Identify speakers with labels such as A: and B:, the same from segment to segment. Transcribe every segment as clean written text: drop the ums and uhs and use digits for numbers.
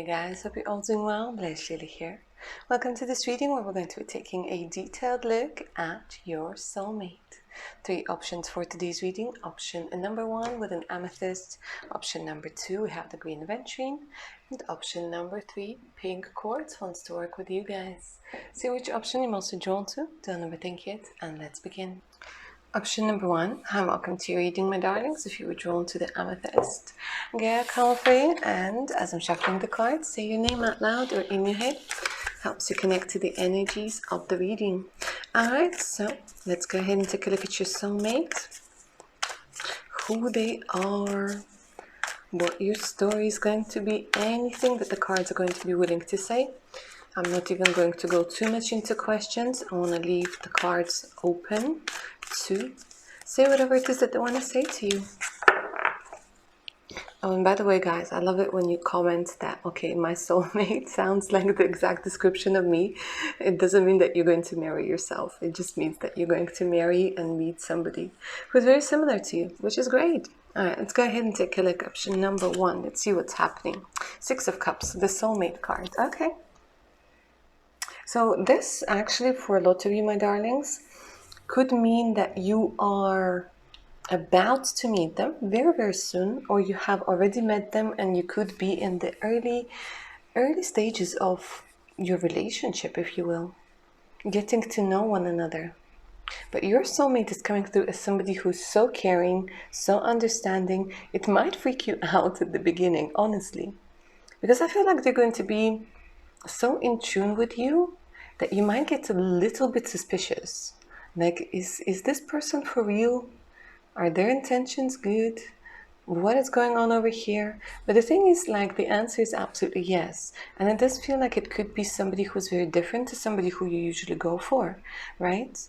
A: Hey guys, hope you're all doing well. Blushly here. Welcome to this reading where we're going to be taking a detailed look at your soulmate. 3 options for today's reading. Option number 1 with an amethyst. Option number 2, we have the green aventurine. And option number 3, pink quartz, wants to work with you guys. See which option you're mostly drawn to. Don't overthink it, and let's begin. Option number 1, hi, welcome to your reading, my darlings. If you were drawn to the amethyst, get comfy, and as I'm shuffling the cards, say your name out loud or in your head. Helps you connect to the energies of the reading. Alright, so let's go ahead and take a look at your soulmate. Who they are, what your story is going to be, anything that the cards are going to be willing to say. I'm not even going to go too much into questions. I want to leave the cards open to say whatever it is that they want to say to you. Oh, and by the way, guys, I love it when you comment that, okay, my soulmate sounds like the exact description of me. It doesn't mean that you're going to marry yourself. It just means that you're going to marry and meet somebody who's very similar to you, which is great. All right, let's go ahead and take a look. Option number 1. Let's see what's happening. 6 of Cups, the soulmate card. Okay. So this actually, for a lot of you, my darlings, could mean that you are about to meet them very, very soon, or you have already met them and you could be in the early stages of your relationship, if you will, getting to know one another. But your soulmate is coming through as somebody who's so caring, so understanding. It might freak you out at the beginning, honestly, because I feel like they're going to be so in tune with you that you might get a little bit suspicious. Like, is this person for real? Are their intentions good? What is going on over here? But the thing is, like, the answer is absolutely yes. And it does feel like it could be somebody who's very different to somebody who you usually go for, right?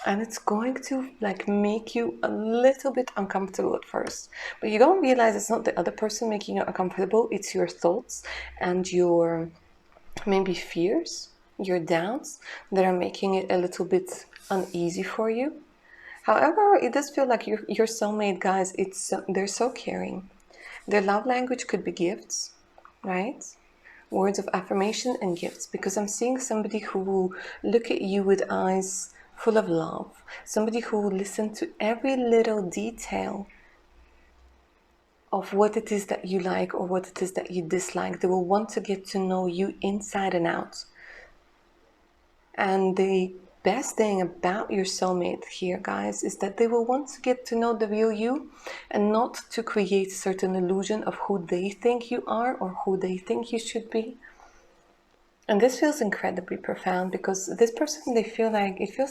A: And it's going to, like, make you a little bit uncomfortable at first. But you don't realize it's not the other person making you uncomfortable. It's your thoughts and your maybe fears, your doubts that are making it a little bit uneasy for you. However, it does feel like your soulmate, guys, they're so caring. Their love language could be gifts, right? Words of affirmation and gifts, because I'm seeing somebody who will look at you with eyes full of love, somebody who will listen to every little detail of what it is that you like or what it is that you dislike. They will want to get to know you inside and out. And the best thing about your soulmate here, guys, is that they will want to get to know the real you and not to create a certain illusion of who they think you are or who they think you should be. And this feels incredibly profound because this person, it feels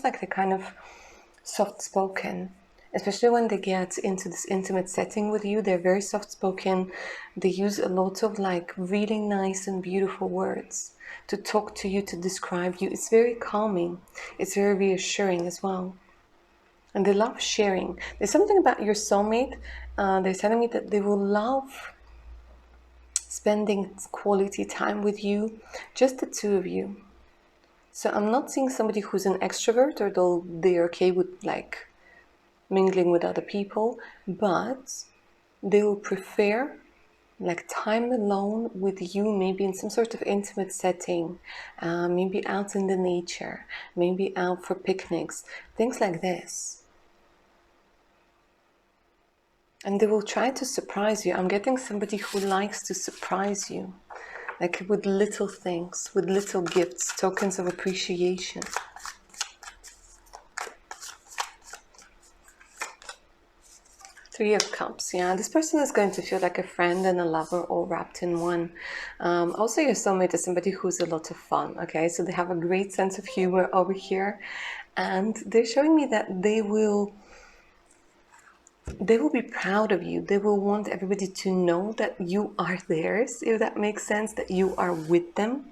A: like they're kind of soft-spoken, especially when they get into this intimate setting with you. They're very soft-spoken. They use a lot of, like, really nice and beautiful words to talk to you, to describe you. It's very calming. It's very reassuring as well. And they love sharing. There's something about your soulmate. They're telling me that they will love spending quality time with you, just the two of you. So I'm not seeing somebody who's an extrovert, or they're okay with, like, mingling with other people, but they will prefer, like, time alone with you, maybe in some sort of intimate setting, maybe out in the nature, maybe out for picnics, things like this. And they will try to surprise you. I'm getting somebody who likes to surprise you, like with little things, with little gifts, tokens of appreciation. Three of Cups, yeah. This person is going to feel like a friend and a lover all wrapped in one. Also, your soulmate is somebody who's a lot of fun, okay? So they have a great sense of humor over here. And they're showing me that they will be proud of you. They will want everybody to know that you are theirs, if that makes sense, that you are with them.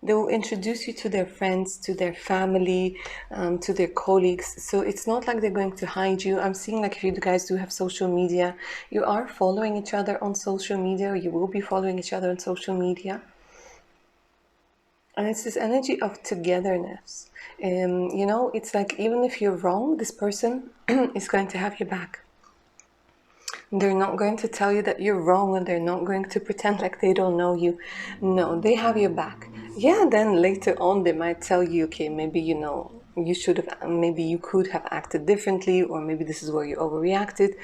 A: They will introduce you to their friends, to their family, to their colleagues. So it's not like they're going to hide you. I'm seeing, like, if you guys do have social media, you are following each other on social media, or you will be following each other on social media. And it's this energy of togetherness. You know, it's like, even if you're wrong, this person is going to have your back. They're not going to tell you that you're wrong, and they're not going to pretend like they don't know you. No, they have your back. Yeah, then later on they might tell you, okay, maybe, you know, you should have, maybe you could have acted differently, or maybe this is where you overreacted.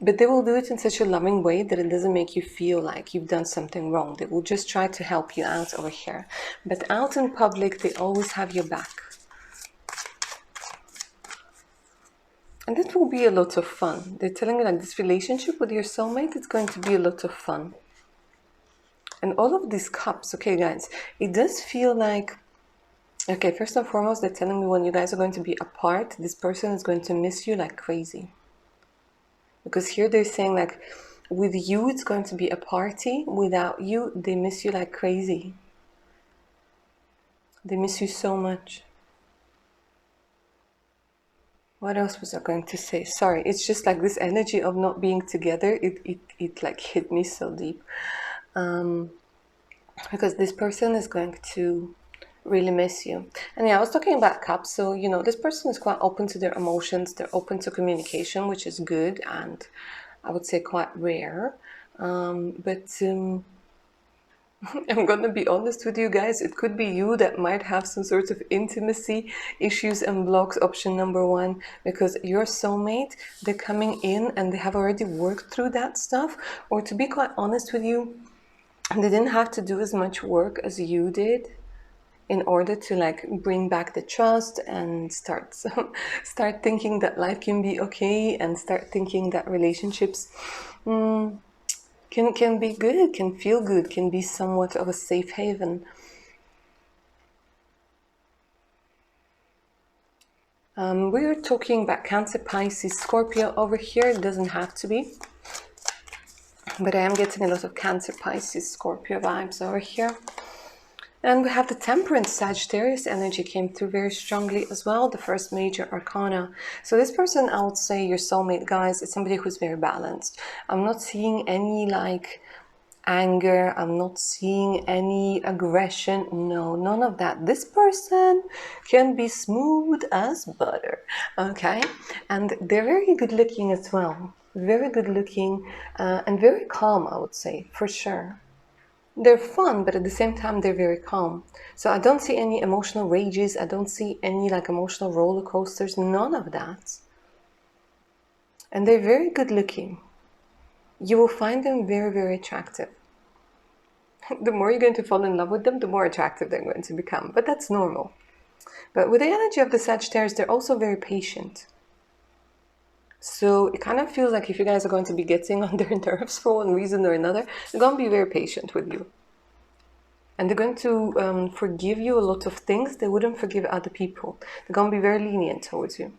A: But they will do it in such a loving way that it doesn't make you feel like you've done something wrong. They will just try to help you out over here. But out in public, they always have your back. And it will be a lot of fun. They're telling you like this relationship with your soulmate, it's going to be a lot of fun. And all of these cups, okay guys, it does feel like, okay, first and foremost, they're telling me when you guys are going to be apart, this person is going to miss you like crazy. Because here they're saying like, with you it's going to be a party, without you they miss you like crazy. They miss you so much. What else was I going to say? Sorry, it's just like this energy of not being together, it like hit me so deep. Because this person is going to really miss you. And yeah, I was talking about cups, so you know, this person is quite open to their emotions, they're open to communication, which is good, and I would say quite rare. I'm gonna be honest with you guys, it could be you that might have some sort of intimacy issues and blocks, option number one, because your soulmate, they're coming in and they have already worked through that stuff. Or to be quite honest with you, they didn't have to do as much work as you did in order to like bring back the trust and start thinking that life can be okay, and start thinking that relationships can be good, can feel good, can be somewhat of a safe haven. We are talking about Cancer, Pisces, Scorpio over here. It doesn't have to be, but I am getting a lot of Cancer, Pisces, Scorpio vibes over here. And we have the Temperance, Sagittarius energy came through very strongly as well, the first major arcana. So this person, I would say your soulmate, guys, is somebody who's very balanced. I'm not seeing any like anger, I'm not seeing any aggression, no, none of that. This person can be smooth as butter, okay? And they're very good looking as well, very good looking, and very calm, I would say, for sure. They're fun, but at the same time, they're very calm. So I don't see any emotional rages. I don't see any like emotional roller coasters, none of that. And they're very good looking. You will find them very, very attractive. The more you're going to fall in love with them, the more attractive they're going to become. But that's normal. But with the energy of the Sagittarius, they're also very patient. So it kind of feels like if you guys are going to be getting on their nerves for one reason or another, they're going to be very patient with you. And they're going to forgive you a lot of things they wouldn't forgive other people. They're going to be very lenient towards you.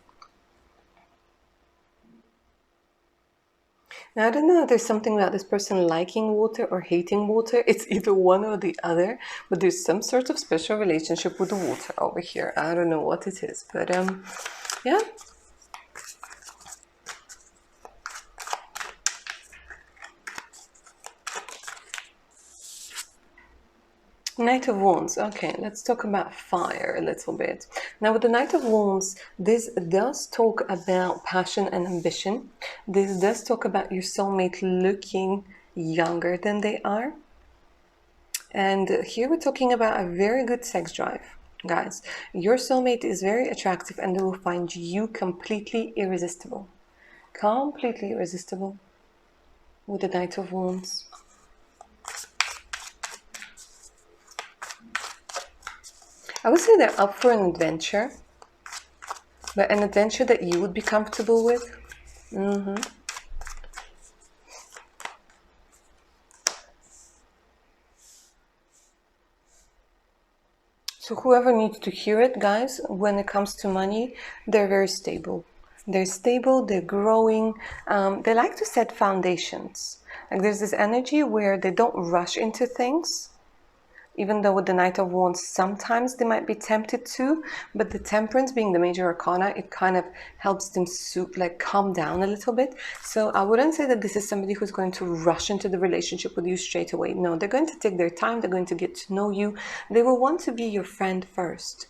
A: Now, I don't know if there's something about this person liking water or hating water. It's either one or the other. But there's some sort of special relationship with the water over here. I don't know what it is. But yeah. Knight of Wands. Okay, let's talk about fire a little bit. Now, with the Knight of Wands, this does talk about passion and ambition. This does talk about your soulmate looking younger than they are. And here we're talking about a very good sex drive, guys. Your soulmate is very attractive and they will find you completely irresistible. Completely irresistible with the Knight of Wands. I would say they're up for an adventure, but an adventure that you would be comfortable with. So whoever needs to hear it, guys, when it comes to money, they're very stable. They're stable, they're growing. They like to set foundations. Like there's this energy where they don't rush into things. Even though with the Knight of Wands, sometimes they might be tempted to, but the Temperance being the major arcana, it kind of helps them like calm down a little bit. So I wouldn't say that this is somebody who's going to rush into the relationship with you straight away. No, they're going to take their time. They're going to get to know you. They will want to be your friend first.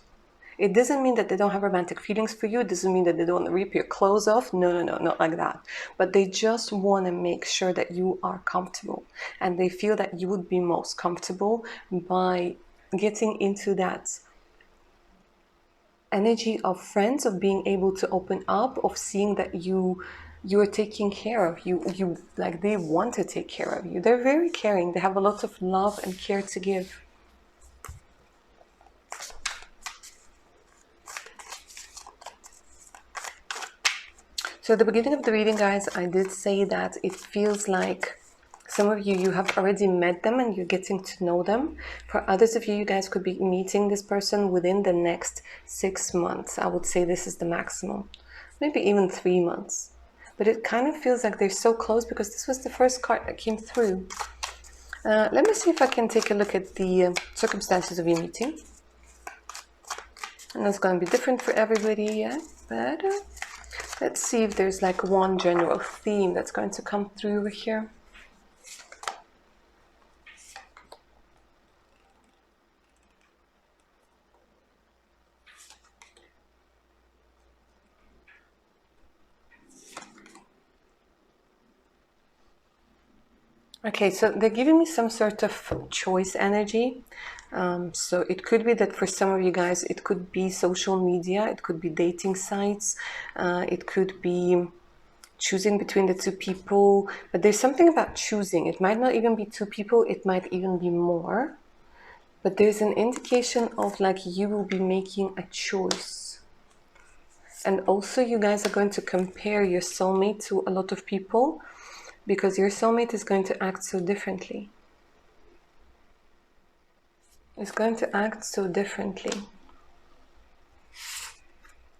A: It doesn't mean that they don't have romantic feelings for you. It doesn't mean that they don't want to rip your clothes off. No, no, no, not like that. But they just want to make sure that you are comfortable. And they feel that you would be most comfortable by getting into that energy of friends, of being able to open up, of seeing that you're taking care of you, like they want to take care of you. They're very caring. They have a lot of love and care to give. So at the beginning of the reading, guys, I did say that it feels like some of you, you have already met them and you're getting to know them. For others of you, you guys could be meeting this person within the next 6 months. I would say this is the maximum, maybe even 3 months. But it kind of feels like they're so close because this was the first card that came through. Let me see if I can take a look at the circumstances of your meeting. And that's going to be different for everybody, yeah? But let's see if there's like one general theme that's going to come through over here. Okay, so they're giving me some sort of choice energy. So it could be that for some of you guys, it could be social media, it could be dating sites, it could be choosing between the two people. But there's something about choosing. It might not even be two people, it might even be more. But there's an indication of like you will be making a choice. And also you guys are going to compare your soulmate to a lot of people, because your soulmate is going to act so differently. It's going to act so differently.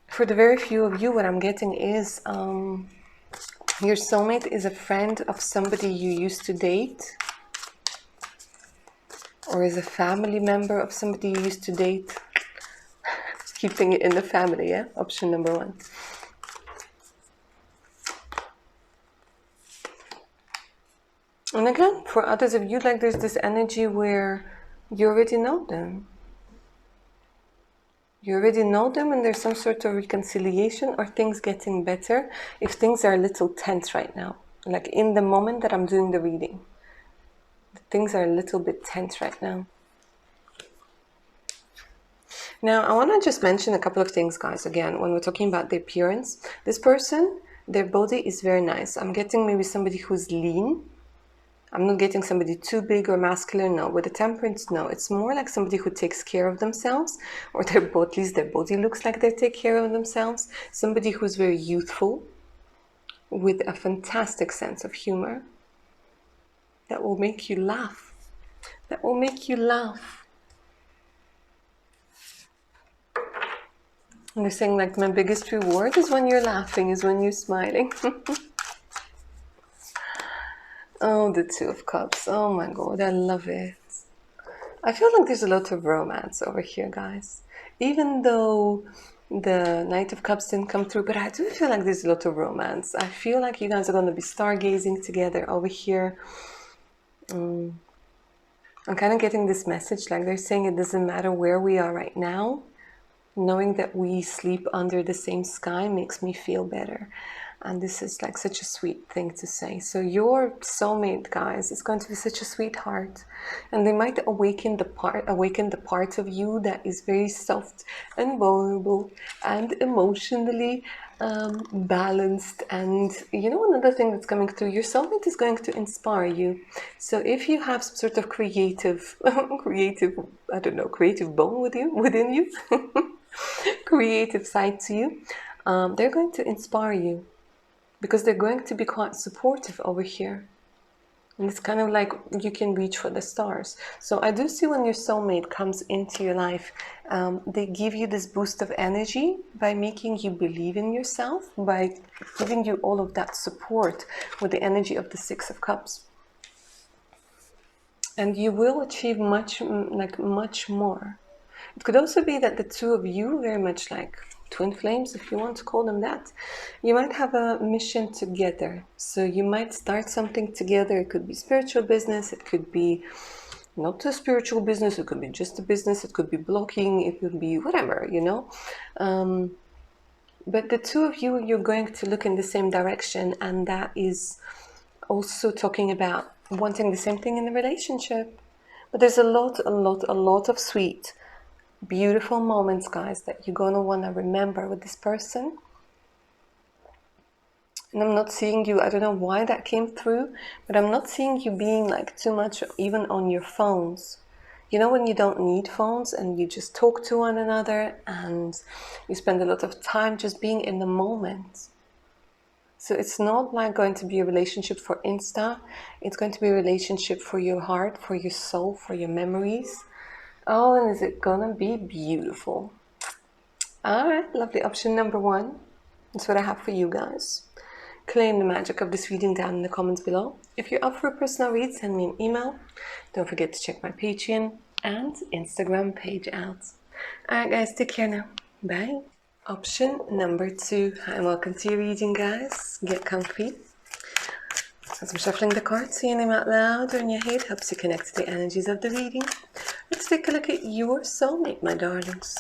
A: For the very few of you, what I'm getting is your soulmate is a friend of somebody you used to date, or is a family member of somebody you used to date. Keeping it in the family, yeah? Option number 1. And again, for others of you, like there's this energy where you already know them. You already know them and there's some sort of reconciliation or things getting better if things are a little tense right now. Like in the moment that I'm doing the reading, things are a little bit tense right now. Now, I want to just mention a couple of things, guys. Again, when we're talking about the appearance, this person, their body is very nice. I'm getting maybe somebody who's lean. I'm not getting somebody too big or masculine, no. With the temperance, no. It's more like somebody who takes care of themselves, or at least their body looks like they take care of themselves. Somebody who's very youthful, with a fantastic sense of humor, that will make you laugh. That will make you laugh. And they're saying like my biggest reward is when you're laughing, is when you're smiling. Oh, the Two of Cups. Oh my God, I love it. I feel like there's a lot of romance over here, guys. Even though the Knight of Cups didn't come through, but I do feel like there's a lot of romance. I feel like you guys are going to be stargazing together over here. I'm kind of getting this message, like they're saying it doesn't matter where we are right now. Knowing that we sleep under the same sky makes me feel better. And this is like such a sweet thing to say. So your soulmate, guys, is going to be such a sweetheart. And they might awaken the part of you that is very soft and vulnerable and emotionally balanced. And you know, another thing that's coming through, your soulmate is going to inspire you. So if you have some sort of creative bone within you, creative side to you, they're going to inspire you, because they're going to be quite supportive over here. And it's kind of like you can reach for the stars. So I do see when your soulmate comes into your life, they give you this boost of energy by making you believe in yourself, by giving you all of that support with the energy of the Six of Cups. And you will achieve much more. It could also be that the two of you, very much like twin flames, if you want to call them that, you might have a mission together. So you might start something together. It could be spiritual business, it could be not a spiritual business, it could be just a business, it could be blocking, it could be whatever, you know. But the two of you, you're going to look in the same direction, and that is also talking about wanting the same thing in the relationship. But there's a lot of sweet, beautiful moments, guys, that you're going to want to remember with this person. And I'm not seeing you, I don't know why that came through, but I'm not seeing you being like too much even on your phones. You know, when you don't need phones and you just talk to one another and you spend a lot of time just being in the moment. So it's not like going to be a relationship for Insta. It's going to be a relationship for your heart, for your soul, for your memories. Oh, and is it gonna be beautiful? All right, lovely. Option number 1. That's what I have for you guys. Claim the magic of this reading down in the comments below. If you're up for a personal read, send me an email. Don't forget to check my Patreon and Instagram page out. Alright guys, take care now. Bye. Option number 2. Hi and welcome to your reading, guys. Get comfy. As I'm shuffling the cards, saying them out loud or in your head helps you connect to the energies of the reading. Let's take a look at your soulmate, my darlings.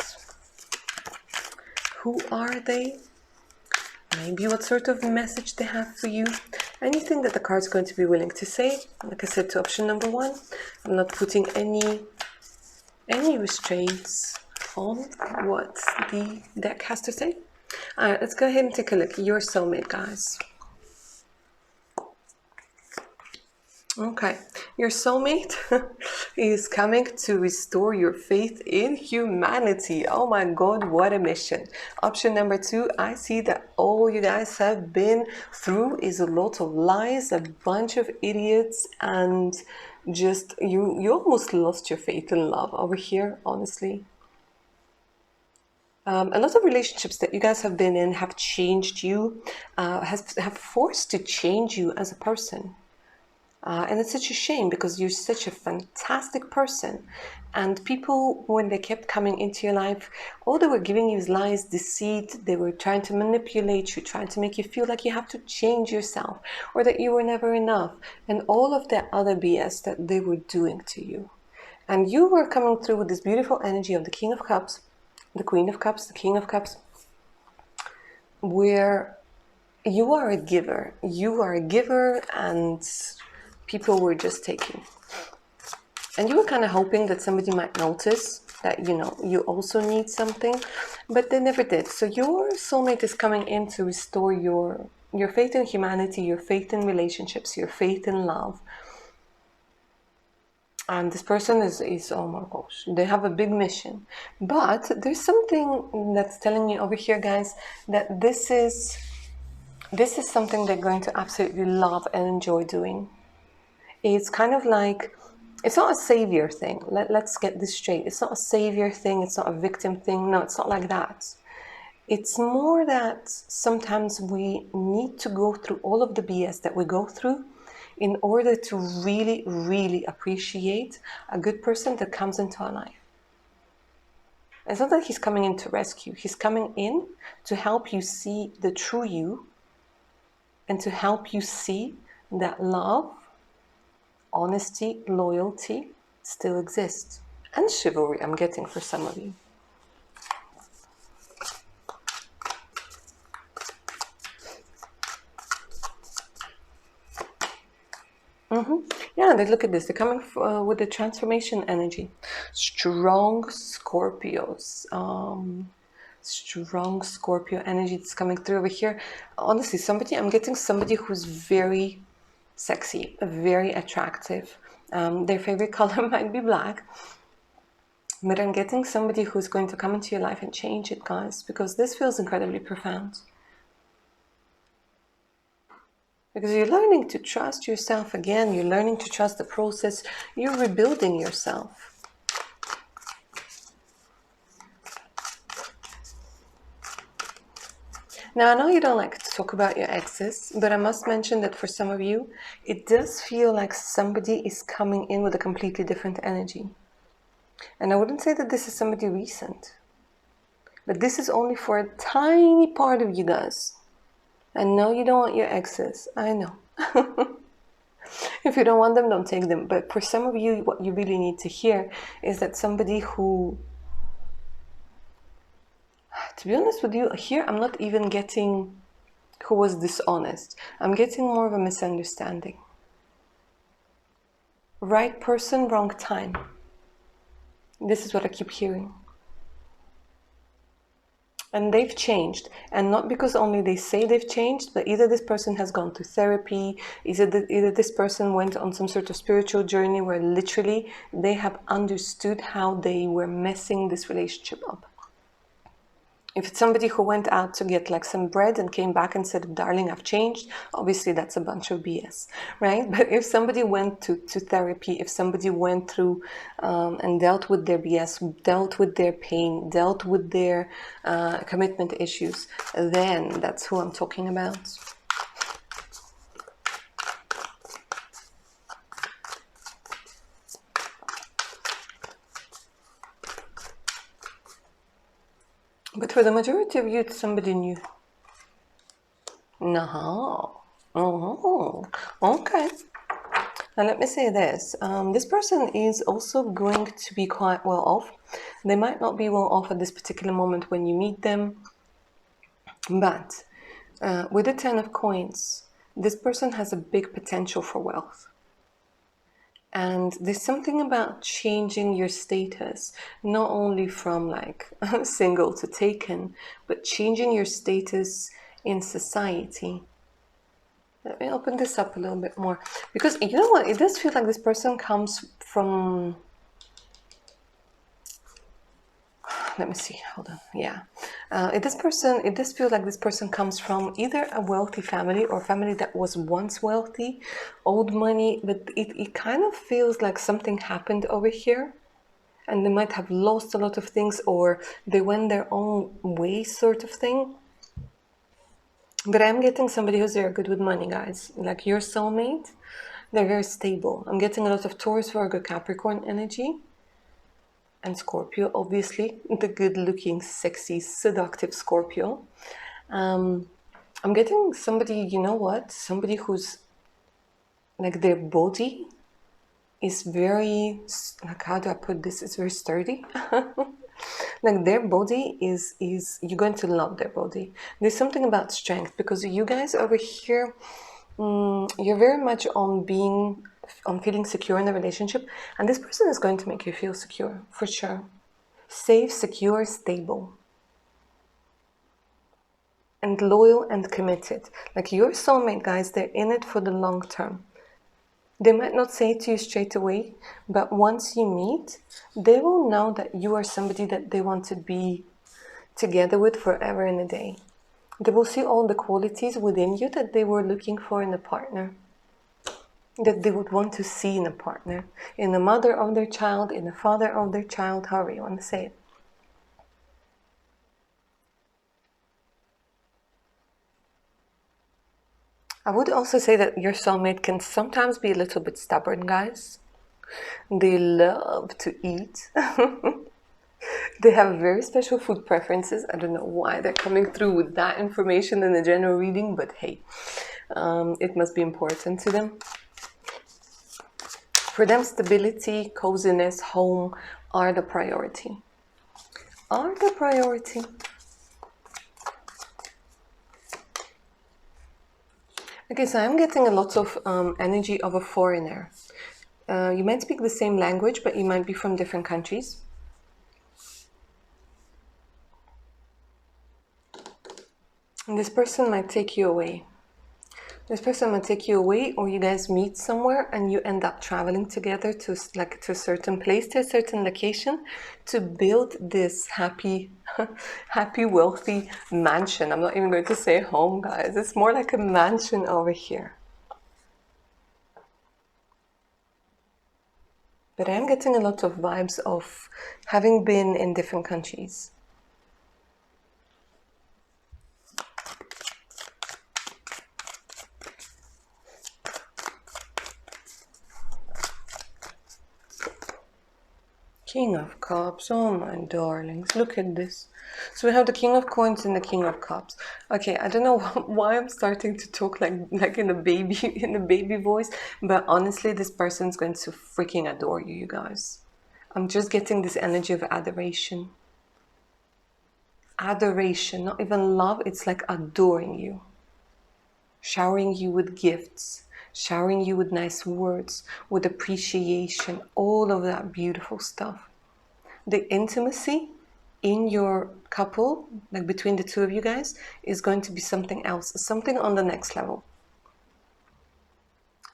A: Who are they? Maybe what sort of message they have for you. Anything that the card's going to be willing to say. Like I said to option number 1, I'm not putting any restraints on what the deck has to say. Alright, let's go ahead and take a look. Your soulmate, guys. Okay, your soulmate is coming to restore your faith in humanity. Oh my God, what a mission. Option number 2, I see that all you guys have been through is a lot of lies, a bunch of idiots, and just you almost lost your faith in love over here, honestly. A lot of relationships that you guys have been in have changed you, have forced to change you as a person. And it's such a shame because you're such a fantastic person. And people, when they kept coming into your life, all they were giving you is lies, deceit. They were trying to manipulate you, trying to make you feel like you have to change yourself or that you were never enough. And all of that other BS that they were doing to you. And you were coming through with this beautiful energy of the King of Cups, the Queen of Cups, the King of Cups, where you are a giver. You are a giver and people were just taking. And you were kind of hoping that somebody might notice that, you know, you also need something, but they never did. So your soulmate is coming in to restore your faith in humanity, your faith in relationships, your faith in love. And this person is oh my gosh, they have a big mission. But there's something that's telling me over here, guys, that this is something they're going to absolutely love and enjoy doing. It's kind of like, it's not a savior thing. Let's get this straight. It's not a savior thing. It's not a victim thing. No, it's not like that. It's more that sometimes we need to go through all of the BS that we go through in order to really, really appreciate a good person that comes into our life. It's not that he's coming in to rescue. He's coming in to help you see the true you and to help you see that love, honesty, loyalty still exists. And chivalry, I'm getting for some of you. Yeah, they look at this. They're coming with the transformation energy. Strong Scorpios. Strong Scorpio energy that's coming through over here. Honestly, I'm getting somebody who's very sexy, very attractive. Their favorite color might be black. But I'm getting somebody who's going to come into your life and change it, guys, because this feels incredibly profound. Because you're learning to trust yourself again. You're learning to trust the process. You're rebuilding yourself. Now, I know you don't like to talk about your exes, but I must mention that for some of you, it does feel like somebody is coming in with a completely different energy. And I wouldn't say that this is somebody recent, but this is only for a tiny part of you guys. I know you don't want your exes. I know. If you don't want them, don't take them. But for some of you, what you really need to hear is that somebody who, to be honest with you, here I'm not even getting who was dishonest. I'm getting more of a misunderstanding. Right person, wrong time. This is what I keep hearing. And they've changed, and not because only they say they've changed, but either this person has gone to therapy, either this person went on some sort of spiritual journey where literally they have understood how they were messing this relationship up. If it's somebody who went out to get like some bread and came back and said, darling, I've changed, obviously that's a bunch of BS, right? But if somebody went to therapy, if somebody went through and dealt with their BS, dealt with their pain, dealt with their commitment issues, then that's who I'm talking about. But for the majority of you, it's somebody new. No. Oh, okay. Now let me say this. This person is also going to be quite well off. They might not be well off at this particular moment when you meet them. But with the 10 of coins, this person has a big potential for wealth. And there's something about changing your status, not only from like single to taken, but changing your status in society. Let me open this up a little bit more, because you know what, it does feel like this person comes from, let me see, hold on, yeah. It does feel like this person comes from either a wealthy family or family that was once wealthy, old money, but it kind of feels like something happened over here and they might have lost a lot of things, or they went their own way sort of thing. But I'm getting somebody who's very good with money, guys. Like your soulmate, they're very stable. I'm getting a lot of Taurus, Virgo, Capricorn energy. And Scorpio, obviously, the good-looking, sexy, seductive Scorpio. I'm getting somebody, you know what? Somebody who's, like, their body is very, like, how do I put this? It's very sturdy. Like, their body is, you're going to love their body. There's something about strength, because you guys over here, you're very much on feeling secure in a relationship, and this person is going to make you feel secure, for sure. Safe, secure, stable, and loyal and committed. Like your soulmate, guys, they're in it for the long term. They might not say it to you straight away, but once you meet, they will know that you are somebody that they want to be together with forever and a day. They will see all the qualities within you that they were looking for in a partner, that they would want to see in a partner, in the mother of their child, in the father of their child, however you want to say it. I would also say that your soulmate can sometimes be a little bit stubborn, guys. They love to eat. They have very special food preferences. I don't know why they're coming through with that information in the general reading, but hey, it must be important to them. For them, stability, coziness, home are the priority. Are the priority. Okay, so I'm getting a lot of energy of a foreigner. You might speak the same language, but you might be from different countries. And this person might take you away. This person might take you away, or you guys meet somewhere and you end up traveling together to a certain place, to a certain location, to build this happy, wealthy mansion. I'm not even going to say home, guys. It's more like a mansion over here. But I'm getting a lot of vibes of having been in different countries. King of Cups, oh my darlings, look at this. So we have the King of Coins and the King of Cups. Okay, I don't know why I'm starting to talk like in a baby in a baby voice, but honestly, this person's going to freaking adore you, you guys. I'm just getting this energy of adoration. Adoration, not even love, it's like adoring you. Showering you with gifts, showering you with nice words, with appreciation, all of that beautiful stuff. The intimacy in your couple, like between the two of you guys, is going to be something else, something on the next level.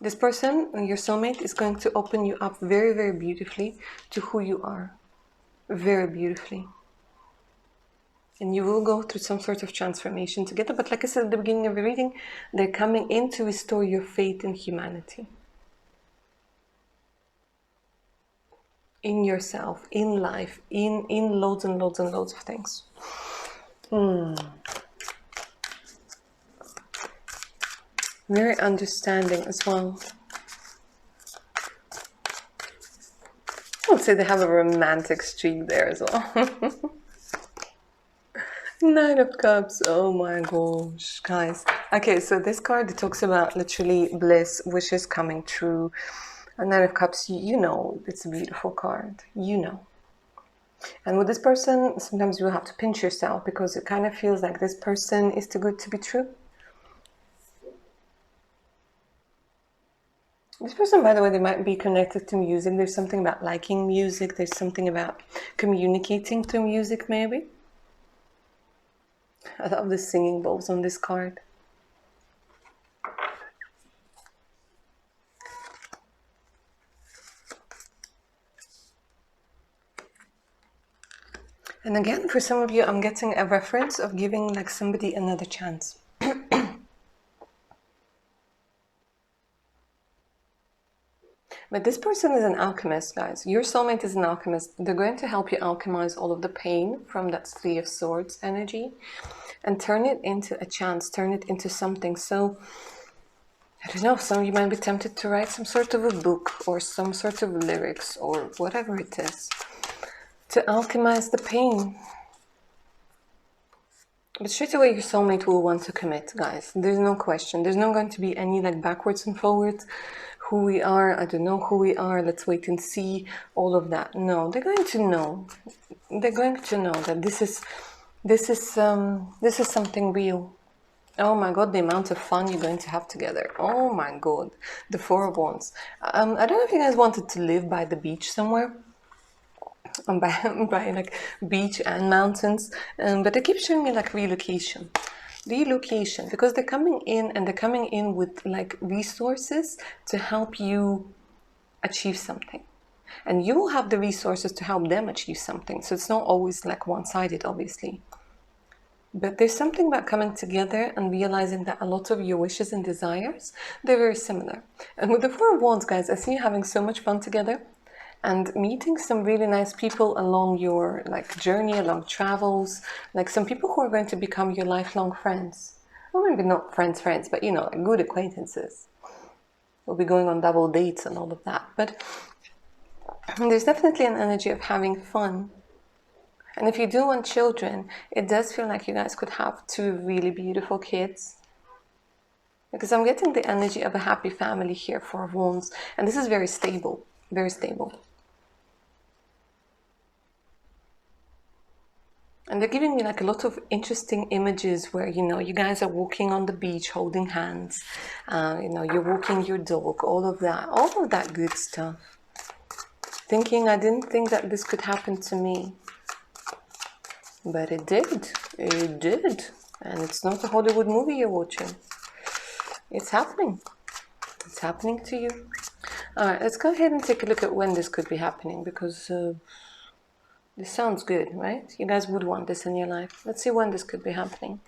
A: This person, your soulmate, is going to open you up very, very beautifully to who you are. Very beautifully. And you will go through some sort of transformation together. But like I said at the beginning of the reading, they're coming in to restore your faith in humanity. In yourself, in life, in loads and loads and loads of things. Very understanding as well. I would say they have a romantic streak there as well. Nine of Cups. Oh my gosh, guys. Okay, so this card talks about literally bliss, wishes coming true. A Nine of Cups, you know, it's a beautiful card. You know. And with this person, sometimes you have to pinch yourself because it kind of feels like this person is too good to be true. This person, by the way, they might be connected to music. There's something about liking music. There's something about communicating through music, maybe. I love the singing bowls on this card. And again, for some of you, I'm getting a reference of giving like somebody another chance. But this person is an alchemist, guys. Your soulmate is an alchemist. They're going to help you alchemize all of the pain from that Three of Swords energy and turn it into a chance, turn it into something. So, I don't know, some of you might be tempted to write some sort of a book or some sort of lyrics or whatever it is to alchemize the pain. But straight away, your soulmate will want to commit, guys. There's no question. There's not going to be any like backwards and forwards. Who we are, I don't know who we are, let's wait and see, all of that. No, they're going to know. They're going to know that this is something real. Oh my God, the amount of fun you're going to have together. Oh my God, the Four of Wands. I don't know if you guys wanted to live by the beach somewhere. By like beach and mountains, but they keep showing me like relocation, because they're coming in and they're coming in with like resources to help you achieve something, and you will have the resources to help them achieve something. So it's not always like one-sided, obviously, but there's something about coming together and realizing that a lot of your wishes and desires, they're very similar. And with the Four of Wands, guys, I see you having so much fun together and meeting some really nice people along your like journey, along travels, like some people who are going to become your lifelong friends. Well, maybe not friends, but you know, like good acquaintances. We'll be going on double dates and all of that. But there's definitely an energy of having fun. And if you do want children, it does feel like you guys could have two really beautiful kids. Because I'm getting the energy of a happy family here, Four of Wands. And this is very stable, very stable. And they're giving me like a lot of interesting images where, you know, you guys are walking on the beach holding hands. You know, you're walking your dog, all of that good stuff. Thinking, I didn't think that this could happen to me. But it did. It did. And it's not a Hollywood movie you're watching. It's happening. It's happening to you. All right, let's go ahead and take a look at when this could be happening, because this sounds good, right? You guys would want this in your life. Let's see when this could be happening.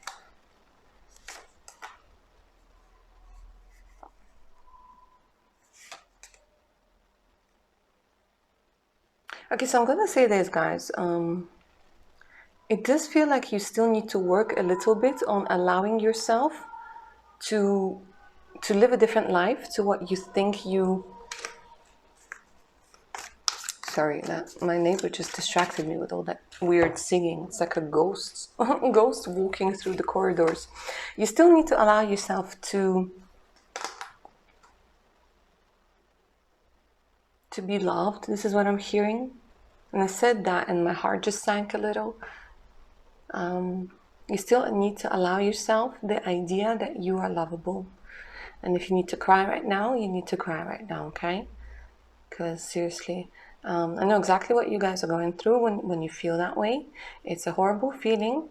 A: Okay, so I'm gonna say this, guys. It does feel like you still need to work a little bit on allowing yourself to live a different life to what you think you... Sorry, that my neighbor just distracted me with all that weird singing. It's like a ghost, ghost walking through the corridors. You still need to allow yourself to be loved. This is what I'm hearing. And I said that and my heart just sank a little. You still need to allow yourself the idea that you are lovable. And if you need to cry right now, you need to cry right now, okay? Because seriously, I know exactly what you guys are going through when you feel that way. It's a horrible feeling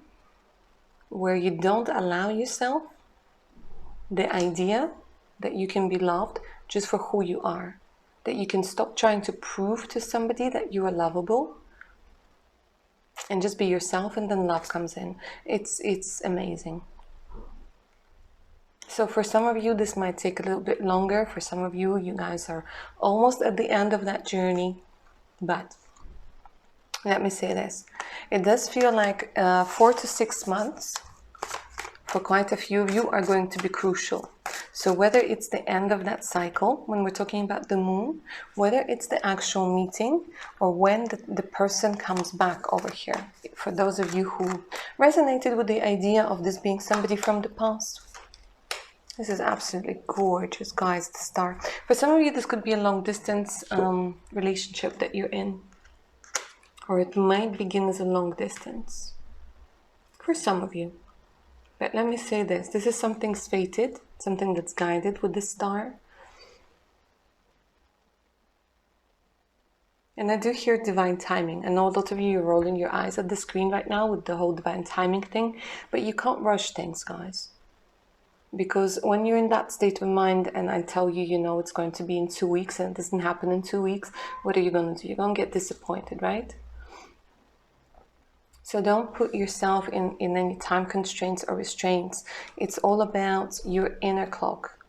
A: where you don't allow yourself the idea that you can be loved just for who you are. That you can stop trying to prove to somebody that you are lovable and just be yourself, and then love comes in. It's amazing. So for some of you, this might take a little bit longer. For some of you, you guys are almost at the end of that journey. But let me say this. It does feel like 4 to 6 months for quite a few of you are going to be crucial. So whether it's the end of that cycle, when we're talking about the moon, whether it's the actual meeting, or when the person comes back over here. For those of you who resonated with the idea of this being somebody from the past, this is absolutely gorgeous, guys, the star. For some of you, this could be a long distance relationship that you're in. Or it might begin as a long distance. For some of you. But let me say this. This is something fated, something that's guided with the star. And I do hear divine timing. I know a lot of you are rolling your eyes at the screen right now with the whole divine timing thing. But you can't rush things, guys. Because when you're in that state of mind and I tell you, you know, it's going to be in 2 weeks and it doesn't happen in 2 weeks, what are you going to do? You're going to get disappointed, right? So don't put yourself in any time constraints or restraints. It's all about your inner clock.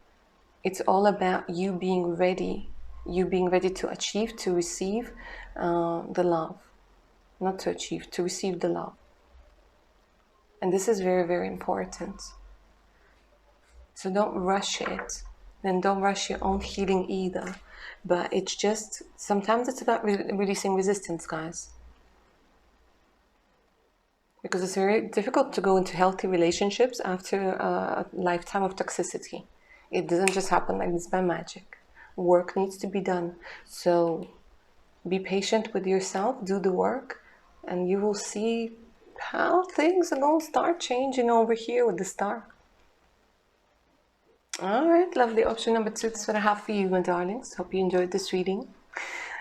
A: It's all about you being ready to achieve, to receive the love. Not to achieve, to receive the love. And this is very, very important. So don't rush it. And don't rush your own healing either. But it's just, sometimes it's about releasing resistance, guys. Because it's very difficult to go into healthy relationships after a lifetime of toxicity. It doesn't just happen like this by magic. Work needs to be done. So be patient with yourself, do the work, and you will see how things are going to start changing over here with the star. All right, lovely. Option number 2, that's what I have for you, my darlings. Hope you enjoyed this reading.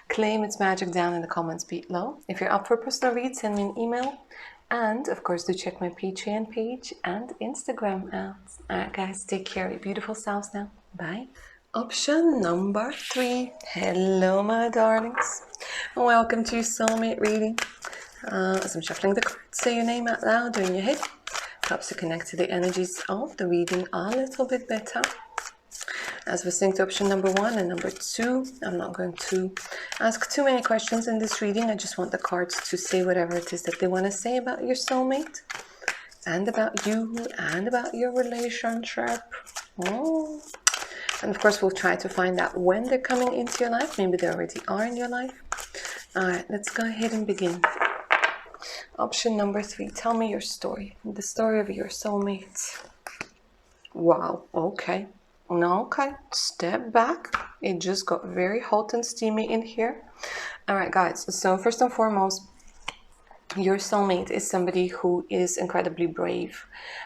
A: Claim its magic down in the comments below. If you're up for a personal read, send me an email. And, of course, do check my Patreon page and Instagram out. All right, guys, take care of your beautiful selves now. Bye. Option number 3. Hello, my darlings. Welcome to your soulmate reading. As I'm shuffling the cards, say your name out loud or in your head. Helps to connect to the energies of the reading a little bit better. As we're seeing to option number 1 and number 2, I'm not going to ask too many questions in this reading. I just want the cards to say whatever it is that they want to say about your soulmate and about you and about your relationship. Oh. And of course, we'll try to find out when they're coming into your life. Maybe they already are in your life. All right, let's go ahead and begin. Option number 3, tell me your story. The story of your soulmate. Wow, okay. No, okay, step back. It just got very hot and steamy in here. All right, guys, so first and foremost, your soulmate is somebody who is incredibly brave.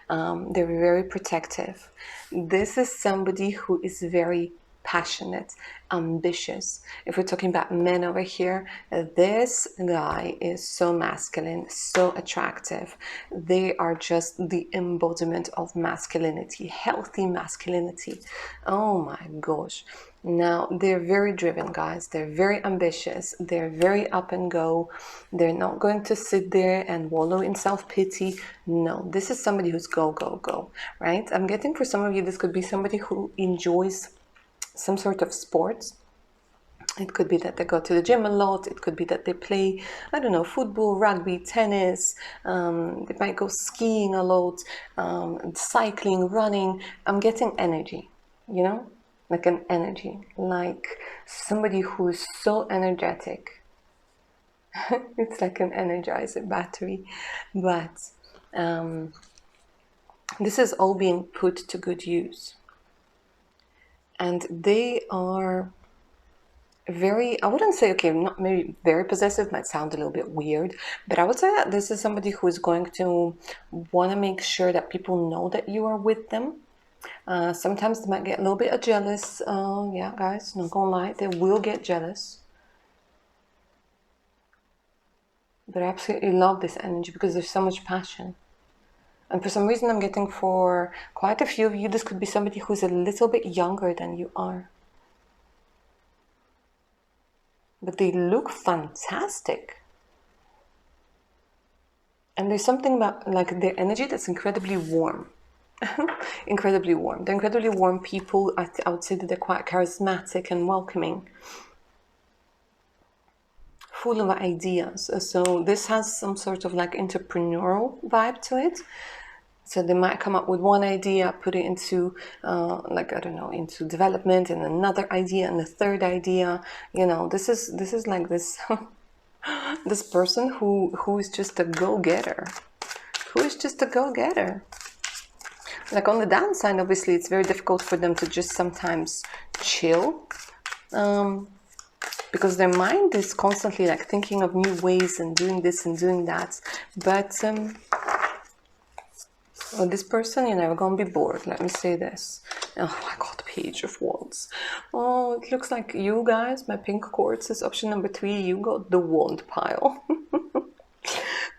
A: They're very protective. This is somebody who is very passionate, ambitious. If we're talking about men over here, this guy is so masculine, so attractive. They are just the embodiment of masculinity, healthy masculinity. Oh my gosh. Now, they're very driven, guys. They're very ambitious. They're very up and go. They're not going to sit there and wallow in self-pity. No, this is somebody who's go, go, go, right? I'm getting for some of you, this could be somebody who enjoys some sort of sports. It could be that they go to the gym a lot. It could be that they play, I don't know, football, rugby, tennis. They might go skiing a lot, cycling, running. I'm getting energy, you know, like an energy, like somebody who is so energetic. It's like an energizer battery. But this is all being put to good use. And they are very, I wouldn't say, okay, not maybe very possessive, might sound a little bit weird, but I would say that this is somebody who is going to want to make sure that people know that you are with them. Sometimes they might get a little bit jealous. Yeah, guys, not gonna lie, they will get jealous. But I absolutely love this energy because there's so much passion. And for some reason, I'm getting for quite a few of you, this could be somebody who's a little bit younger than you are. But they look fantastic. And there's something about like their energy that's incredibly warm. Incredibly warm. They're incredibly warm people. I would say that they're quite charismatic and welcoming. Full of ideas. So this has some sort of like entrepreneurial vibe to it. So they might come up with one idea, put it into like, I don't know, into development, and another idea and a third idea. You know, this is like this this person who is just a go-getter. Who is just a go-getter. Like on the downside, obviously, it's very difficult for them to just sometimes chill. Because their mind is constantly like thinking of new ways and doing this and doing that. But well, this person, you're never gonna be bored. Let me say this. Oh my god, Page of Wands. Oh, it looks like you guys, my pink quartz is option number 3. You got the wand pile.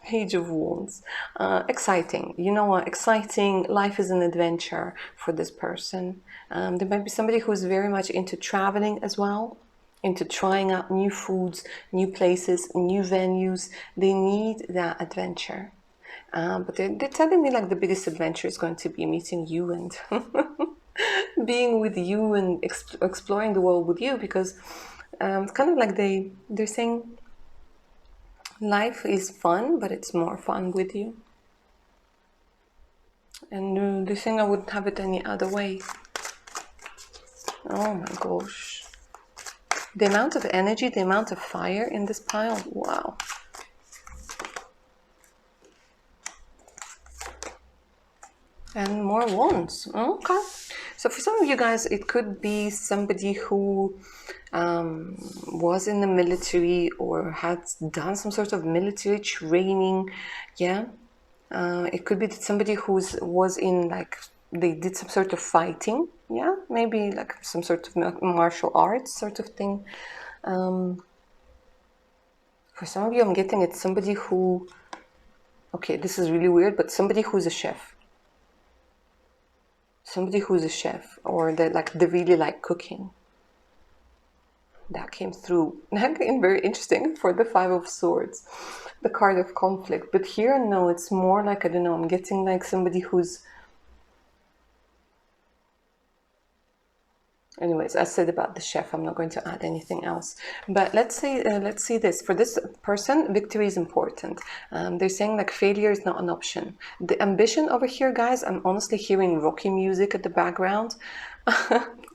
A: Page of Wands. Exciting. You know what? Exciting. Life is an adventure for this person. There might be somebody who's very much into traveling as well, into trying out new foods, new places, new venues. They need that adventure. But they're telling me like the biggest adventure is going to be meeting you and being with you and exploring the world with you, because it's kind of like they're saying life is fun, but it's more fun with you. And they're saying I wouldn't have it any other way. Oh my gosh. The amount of energy, the amount of fire in this pile, wow. And more wands. Okay. So for some of you guys, it could be somebody who was in the military or had done some sort of military training. Yeah. It could be that somebody was in like, they did some sort of fighting. Yeah. Maybe like some sort of martial arts sort of thing. For some of you, I'm getting it's somebody who, okay, this is really weird, but somebody who's a chef. Somebody who's a chef, or that like they really like cooking. That came through. Again, very interesting for the 5 of Swords, the card of conflict. But here, no, it's more like, I don't know, I'm getting like somebody who's, anyways, I said about the chef, I'm not going to add anything else. But let's see this. For this person, victory is important. They're saying like failure is not an option. The ambition over here, guys, I'm honestly hearing rocky music at the background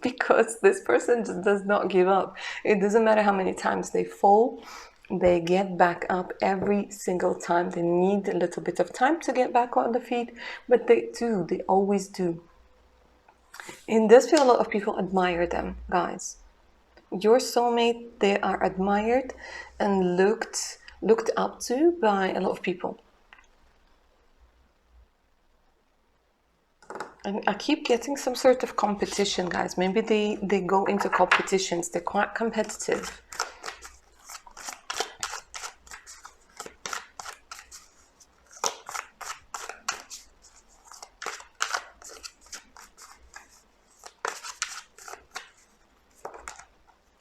A: because this person just does not give up. It doesn't matter how many times they fall. They get back up every single time. They need a little bit of time to get back on the feet, but they do. They always do. In this field, a lot of people admire them, guys. Your soulmate, they are admired and looked up to by a lot of people. And I keep getting some sort of competition, guys. Maybe they go into competitions. They're quite competitive.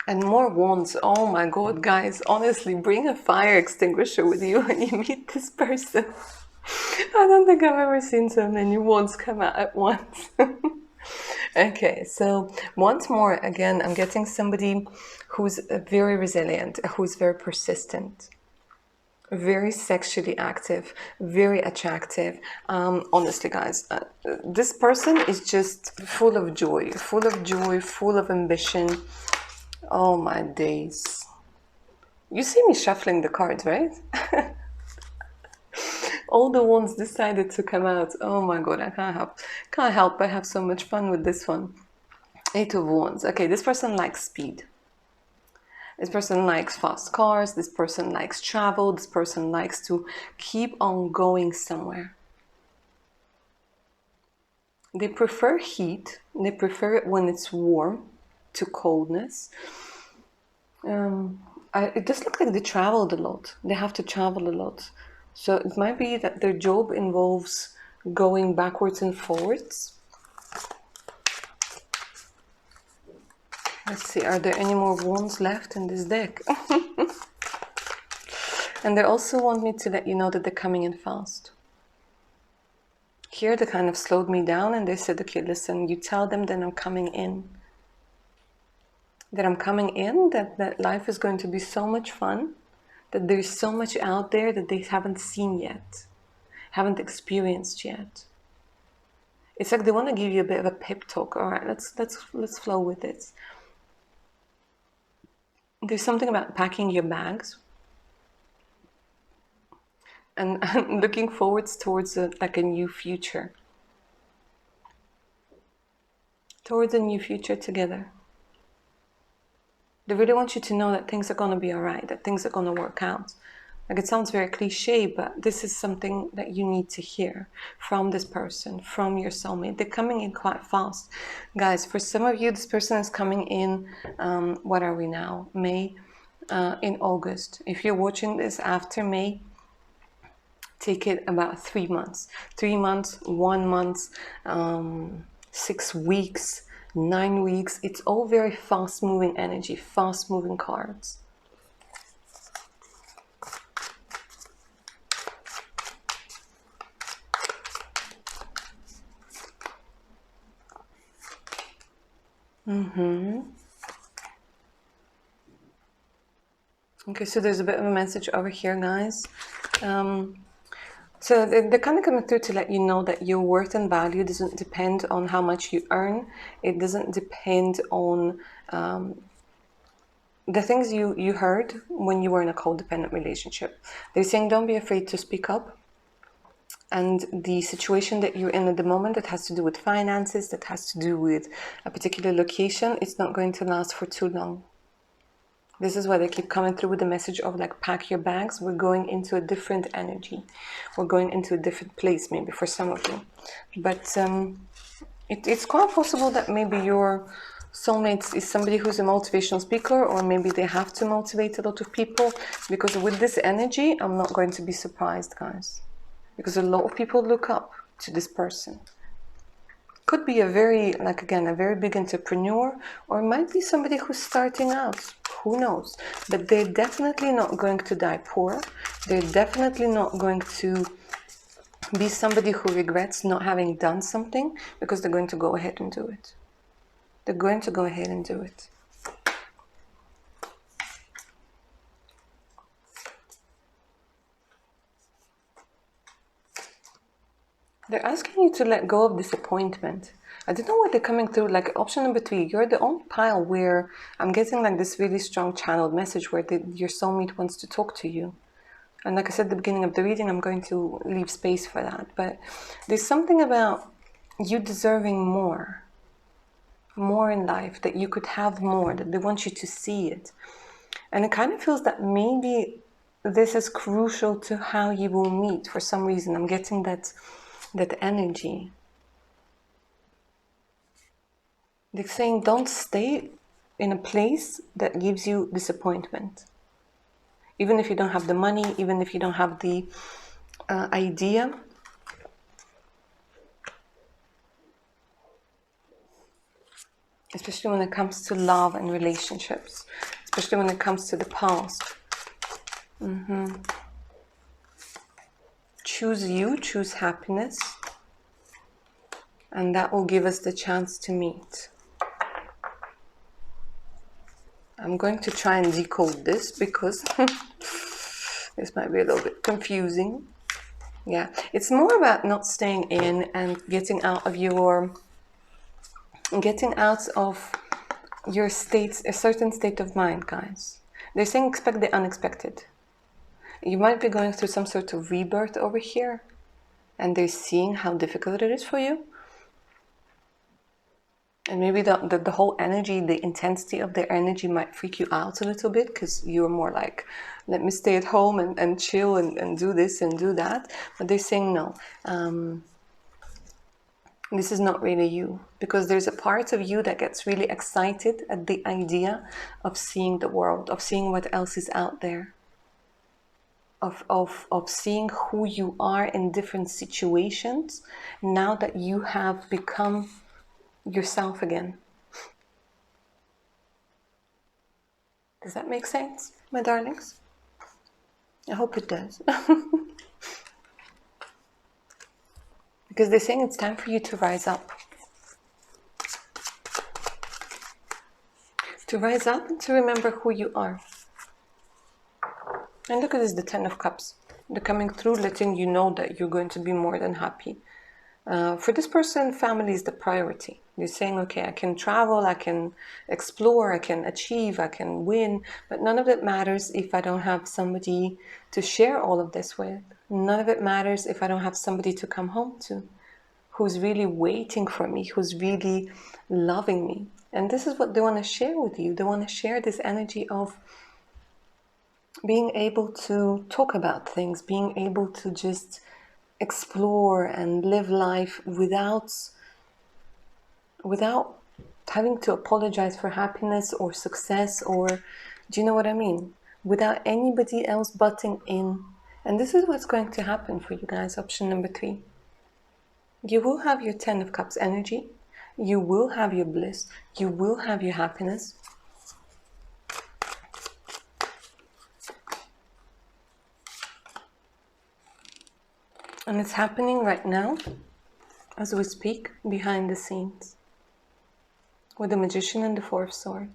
A: And more wands. Oh my god, guys, honestly, bring a fire extinguisher with you when you meet this person. I don't think I've ever seen so many wands come out at once. Okay, so once more, again, I'm getting somebody who's very resilient, who's very persistent, very sexually active, very attractive. Honestly, guys, this person is just full of joy, full of ambition. Oh my days. You see me shuffling the cards, right? All the ones decided to come out. Oh my god, I can't help but have so much fun with this one. Eight of Wands. Okay, this person likes speed. This person likes fast cars. This person likes travel. This person likes to keep on going somewhere. They prefer heat. They prefer it when it's warm to coldness. It does look like they traveled a lot. They have to travel a lot. So it might be that their job involves going backwards and forwards. Let's see, are there any more wands left in this deck? And they also want me to let you know that they're coming in fast. Here they kind of slowed me down and they said, okay, listen, you tell them that I'm coming in. That I'm coming in, that life is going to be so much fun, that there's so much out there that they haven't seen yet, haven't experienced yet. It's like they want to give you a bit of a pep talk. All right, let's flow with it. There's something about packing your bags and looking forwards towards like a new future. Towards a new future together. They really want you to know that things are going to be all right, that things are going to work out. Like, it sounds very cliche, but this is something that you need to hear from this person, from your soulmate. They're coming in quite fast. Guys, for some of you, this person is coming in, what are we now? May, in August. If you're watching this after May, take it about 3 months. 3 months, 1 month, 6 weeks, 9 weeks. It's all very fast moving energy, fast moving cards. Okay, so there's a bit of a message over here, guys. So they're kind of coming through to let you know that your worth and value doesn't depend on how much you earn. It doesn't depend on the things you heard when you were in a codependent relationship. They're saying don't be afraid to speak up. And the situation that you're in at the moment that has to do with finances, that has to do with a particular location, it's not going to last for too long. This is why they keep coming through with the message of like, pack your bags. We're going into a different energy. We're going into a different place, maybe for some of you. But it's quite possible that maybe your soulmate is somebody who's a motivational speaker, or maybe they have to motivate a lot of people. Because with this energy, I'm not going to be surprised, guys. Because a lot of people look up to this person. Could be a very, like again, a very big entrepreneur, or it might be somebody who's starting out. Who knows? But they're definitely not going to die poor. They're definitely not going to be somebody who regrets not having done something, because they're going to go ahead and do it. They're going to go ahead and do it. They're asking you to let go of disappointment. I don't know why they're coming through. Like, option number 3, you're the only pile where I'm getting like this really strong channeled message where your soulmate wants to talk to you. And like I said at the beginning of the reading, I'm going to leave space for that. But there's something about you deserving more. More in life, that you could have more, that they want you to see it. And it kind of feels that maybe this is crucial to how you will meet. For some reason, I'm getting that energy. They're saying don't stay in a place that gives you disappointment. Even if you don't have the money, even if you don't have the idea. Especially when it comes to love and relationships. Especially when it comes to the past. Choose you, choose happiness. And that will give us the chance to meet. I'm going to try and decode this because this might be a little bit confusing. Yeah, it's more about not staying in and getting out of your state, a certain state of mind, guys. They're saying expect the unexpected. You might be going through some sort of rebirth over here, and they're seeing how difficult it is for you. And maybe the whole energy, the intensity of their energy might freak you out a little bit, because you're more like, let me stay at home and chill and do this and do that. But they're saying no. This is not really you, because there's a part of you that gets really excited at the idea of seeing the world, of seeing what else is out there, of seeing who you are in different situations now that you have become yourself again. Does that make sense, my darlings? I hope it does. Because they're saying it's time for you to rise up. To rise up and to remember who you are. And look at this, the 10 of Cups. They're coming through, letting you know that you're going to be more than happy. For this person, family is the priority. They're saying, okay, I can travel, I can explore, I can achieve, I can win, but none of it matters if I don't have somebody to share all of this with. None of it matters if I don't have somebody to come home to, who's really waiting for me, who's really loving me. And this is what they want to share with you. They want to share this energy of being able to talk about things, being able to just explore and live life without having to apologize for happiness or success, or, do you know what I mean? Without anybody else butting in. And this is what's going to happen for you guys. Option number 3. You will have your 10 of Cups energy. You will have your bliss. You will have your happiness. And it's happening right now, as we speak, behind the scenes, with the Magician and the 4 of Swords.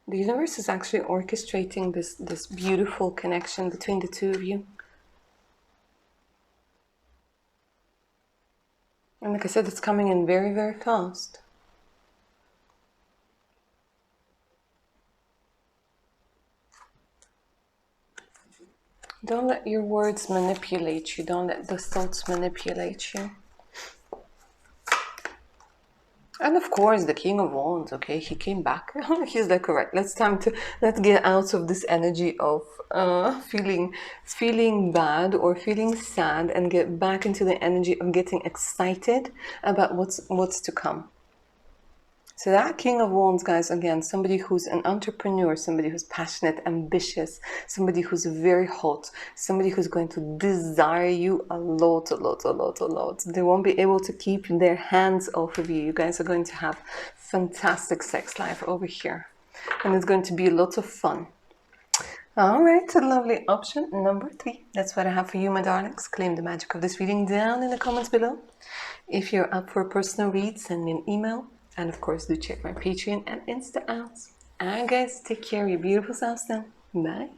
A: The universe is actually orchestrating this beautiful connection between the two of you. And like I said, it's coming in very, very fast. Don't let your words manipulate you. Don't let the thoughts manipulate you. And of course, the King of Wands, okay, he came back. He's like, all right, let's get out of this energy of feeling bad or feeling sad, and get back into the energy of getting excited about what's to come. So that King of Wands, guys, again, somebody who's an entrepreneur, somebody who's passionate, ambitious, somebody who's very hot, somebody who's going to desire you a lot. They won't be able to keep their hands off of you. You guys are going to have fantastic sex life over here. And it's going to be a lot of fun. All right, lovely. Option number 3. That's what I have for you, my darlings. Claim the magic of this reading down in the comments below. If you're up for a personal read, send me an email. And of course, do check my Patreon and Insta out. Alright guys, take care of your beautiful selves then. Bye.